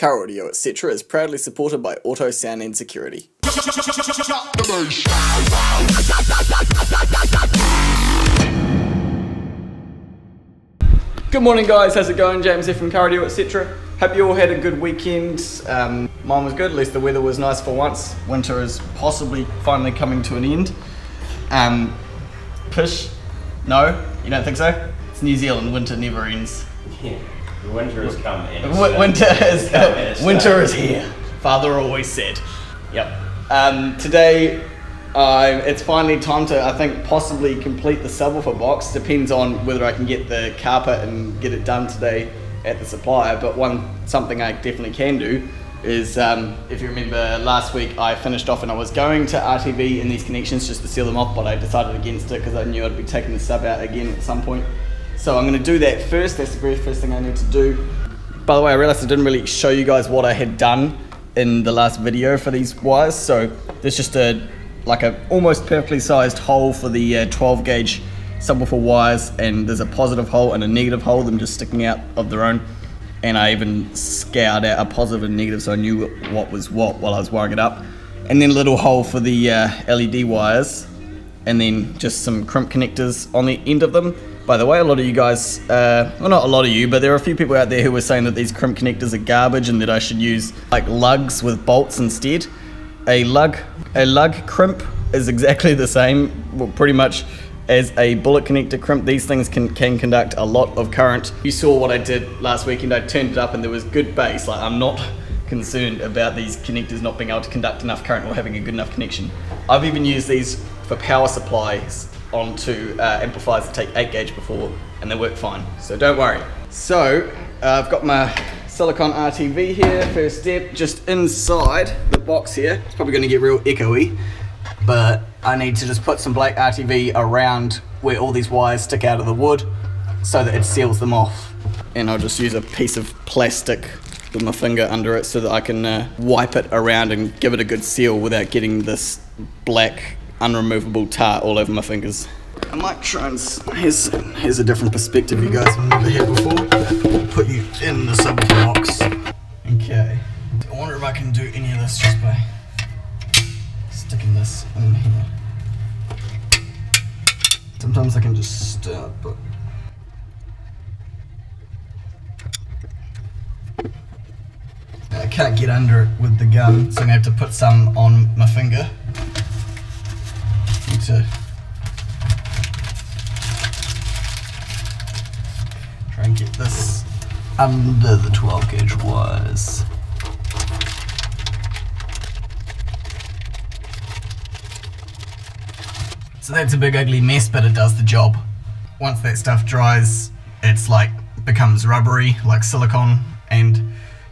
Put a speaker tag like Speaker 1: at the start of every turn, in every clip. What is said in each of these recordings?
Speaker 1: Audio.etc. is proudly supported by Auto Sound and Security. Good morning guys, how's it going? James here from Audio.etc. Hope you all had a good weekend. Mine was good, at least the weather was nice for once. Winter is possibly finally coming to an end. Pish? No? You don't think so? It's New Zealand, winter never ends.
Speaker 2: Yeah, the winter has come and
Speaker 1: winter is here, Father always said. Yep. Today, it's finally time to, I think, possibly complete the subwoofer box. Depends on whether I can get the carpet and get it done today at the supplier, but something I definitely can do is, if you remember last week I finished off and I was going to RTV in these connections just to seal them off, but I decided against it because I knew I'd be taking the sub out again at some point. So I'm going to do that first. That's the very first thing I need to do. By the way, I realized I didn't really show you guys what I had done in the last video for these wires. So there's just like a almost perfectly sized hole for the 12 gauge subwoofer wires, and there's a positive hole and a negative hole, them just sticking out of their own. And I even scoured out a positive and negative so I knew what was what while I was wiring it up. And then a little hole for the LED wires, and then just some crimp connectors on the end of them. By the way, a lot of you guys, well not a lot of you, but there are a few people out there who were saying that these crimp connectors are garbage and that I should use like lugs with bolts instead. A lug crimp is exactly the same, well, pretty much, as a bullet connector crimp. These things can conduct a lot of current. You saw what I did last weekend. I turned it up and there was good bass. Like, I'm not concerned about these connectors not being able to conduct enough current or having a good enough connection. I've even used these for power supplies onto amplifiers that take 8 gauge before, and they work fine, so don't worry. So I've got my silicon RTV here. First step, just inside the box here. It's probably going to get real echoey, but I need to just put some black RTV around where all these wires stick out of the wood so that it seals them off. And I'll just use a piece of plastic with my finger under it so that I can wipe it around and give it a good seal without getting this black unremovable tar all over my fingers. I might try and, here's a different perspective you guys have never had before. We'll put you in the subwoofer box. Okay. I wonder if I can do any of this just by sticking this in here. Sometimes I can just start, but I can't get under it with the gun, so I'm going to have to put some on my finger. Need to try and get this under the 12 gauge wires. So that's a big ugly mess, but it does the job. Once that stuff dries, it's like becomes rubbery like silicone, and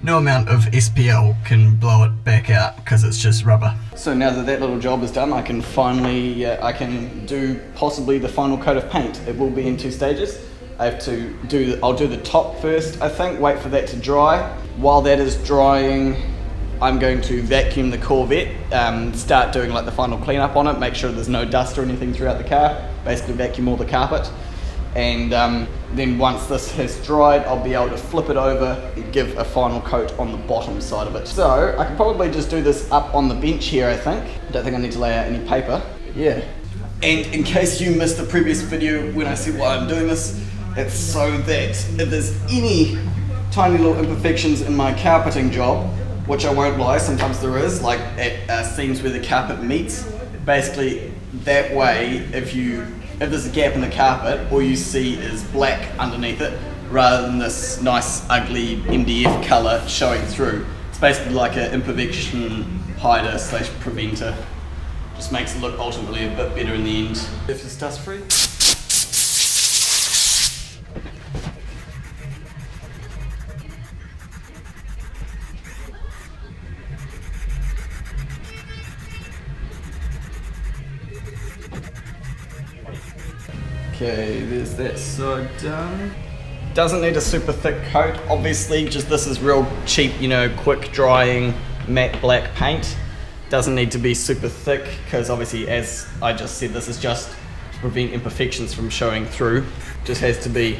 Speaker 1: no amount of SPL can blow it back out because it's just rubber. So now that that little job is done, I can finally, I can do possibly the final coat of paint. It will be in 2 stages. I'll do the top first, I think, wait for that to dry. While that is drying, I'm going to vacuum the Corvette, start doing like the final cleanup on it, make sure there's no dust or anything throughout the car, basically vacuum all the carpet. And then once this has dried, I'll be able to flip it over and give a final coat on the bottom side of it. So I can probably just do this up on the bench here, I think. I don't think I need to lay out any paper. Yeah. And in case you missed the previous video when I said why I'm doing this, it's so that if there's any tiny little imperfections in my carpeting job, which I won't lie, sometimes there is, like at seams where the carpet meets, basically that way, if there's a gap in the carpet, all you see is black underneath it, rather than this nice ugly MDF colour showing through. It's basically like an imperfection hider / preventer. Just makes it look ultimately a bit better in the end. If it's dust free. Okay, there's that side done. Doesn't need a super thick coat, obviously, just this is real cheap, you know, quick drying matte black paint. Doesn't need to be super thick, because obviously, as I just said, this is just to prevent imperfections from showing through. Just has to be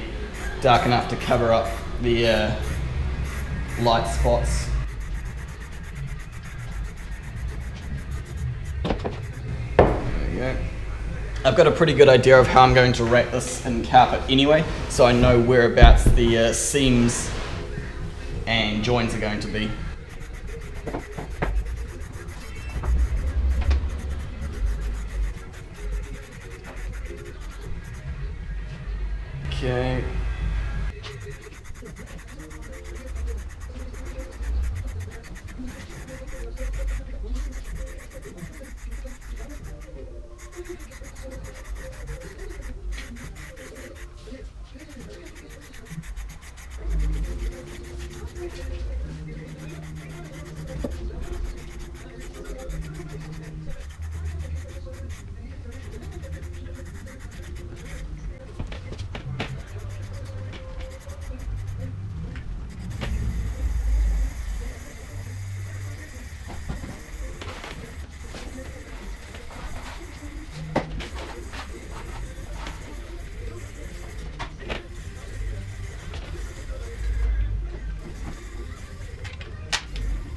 Speaker 1: dark enough to cover up the light spots. go. I've got a pretty good idea of how I'm going to wrap this in carpet anyway, so I know whereabouts the seams and joins are going to be. Okay.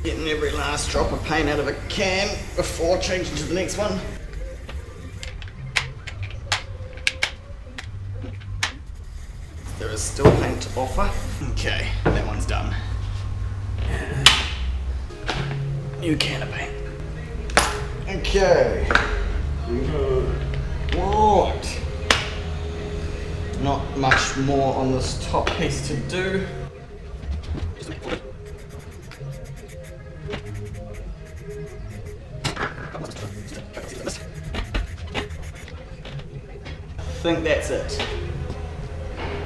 Speaker 1: Getting every last drop of paint out of a can before changing to the next one. There is still paint to offer. Okay, that one's done. New can of paint. Okay. Right. Not much more on this top piece to do. I think that's it.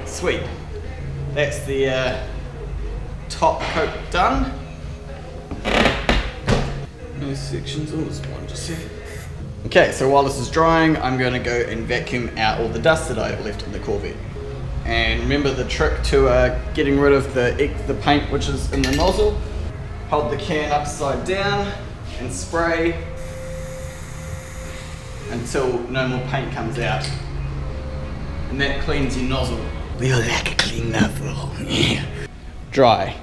Speaker 1: Sweet. That's the top coat done. No sections. Oh, there's one just here. Okay, so while this is drying, I'm going to go and vacuum out all the dust that I've left in the Corvette. And remember the trick to getting rid of the paint which is in the nozzle. Hold the can upside down and spray until no more paint comes out. And that cleans your nozzle. We like a clean nozzle. Yeah. Dry.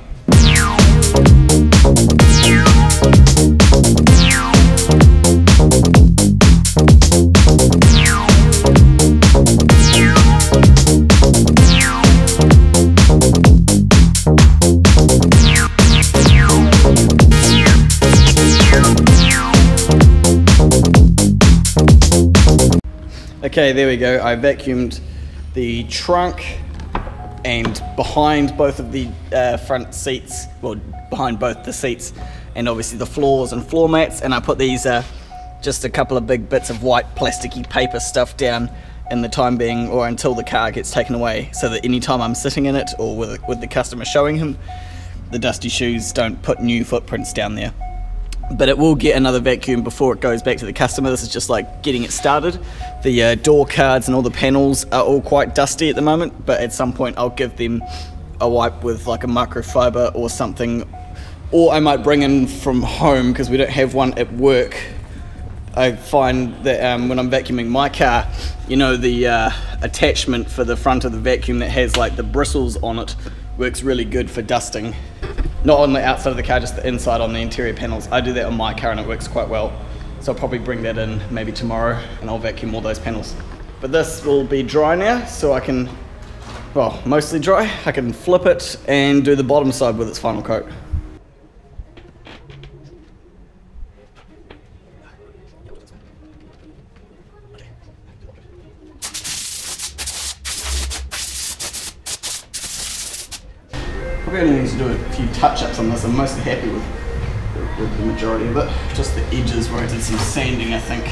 Speaker 1: Okay, there we go. I vacuumed the trunk and behind both of the front seats, well, behind both the seats, and obviously the floors and floor mats, and I put these just a couple of big bits of white plasticky paper stuff down in the time being, or until the car gets taken away, so that any time I'm sitting in it or with the customer showing him, the dusty shoes don't put new footprints down there. But it will get another vacuum before it goes back to the customer. This is just like getting it started. The door cards and all the panels are all quite dusty at the moment, but at some point I'll give them a wipe with like a microfiber or something, or I might bring in from home because we don't have one at work. I find that when I'm vacuuming my car, you know, the attachment for the front of the vacuum that has like the bristles on it works really good for dusting. Not on the outside of the car, just the inside on the interior panels. I do that on my car and it works quite well. So I'll probably bring that in maybe tomorrow and I'll vacuum all those panels. But this will be dry now, so I can, well, mostly dry. I can flip it and do the bottom side with its final coat. Probably only need to do a few touch-ups on this. I'm mostly happy with the majority of it. Just the edges where I did some sanding, I think.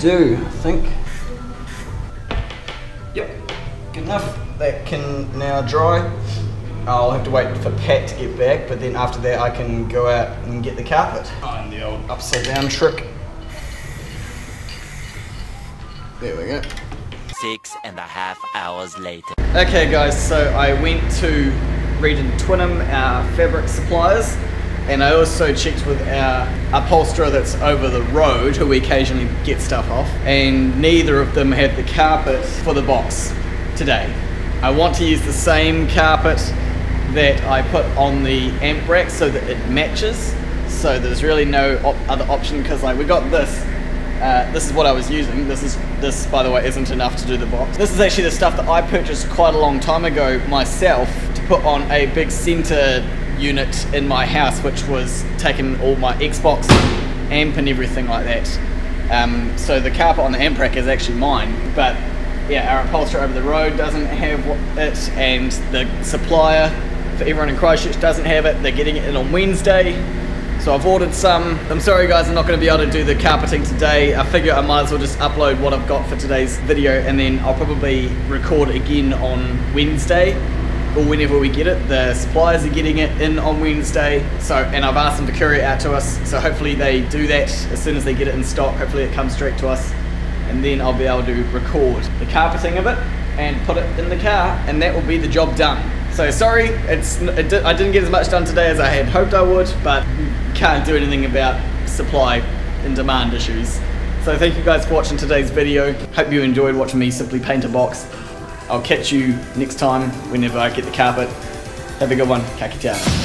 Speaker 1: do, I think. Yep, good enough. That can now dry. I'll have to wait for Pat to get back, but then after that I can go out and get the carpet. And the old upside down trick. There we go.
Speaker 3: 6.5 hours later.
Speaker 1: Okay guys, so I went to Regent Twinham, our fabric suppliers, and I also checked with our upholsterer that's over the road, who we occasionally get stuff off, and neither of them had the carpet for the box today. I want to use the same carpet that I put on the amp rack so that it matches, so there's really no other option, because like we got this. This is what I was using. This by the way isn't enough to do the box. This is actually the stuff that I purchased quite a long time ago myself to put on a big center unit in my house, which was taking all my Xbox amp and everything like that. So the carpet on the amp rack is actually mine, but yeah, our upholsterer over the road doesn't have it, and the supplier for everyone in Christchurch doesn't have it. They're getting it in on Wednesday. So I've ordered some. I'm sorry guys, I'm not going to be able to do the carpeting today. I figure I might as well just upload what I've got for today's video, and then I'll probably record again on Wednesday or whenever we get it. The suppliers are getting it in on Wednesday, so, and I've asked them to courier it out to us, so hopefully they do that as soon as they get it in stock. Hopefully it comes straight to us, and then I'll be able to record the carpeting of it and put it in the car, and that will be the job done. So sorry, I didn't get as much done today as I had hoped I would, but can't do anything about supply and demand issues. So thank you guys for watching today's video. Hope you enjoyed watching me simply paint a box. I'll catch you next time whenever I get the carpet. Have a good one. Kite Ano.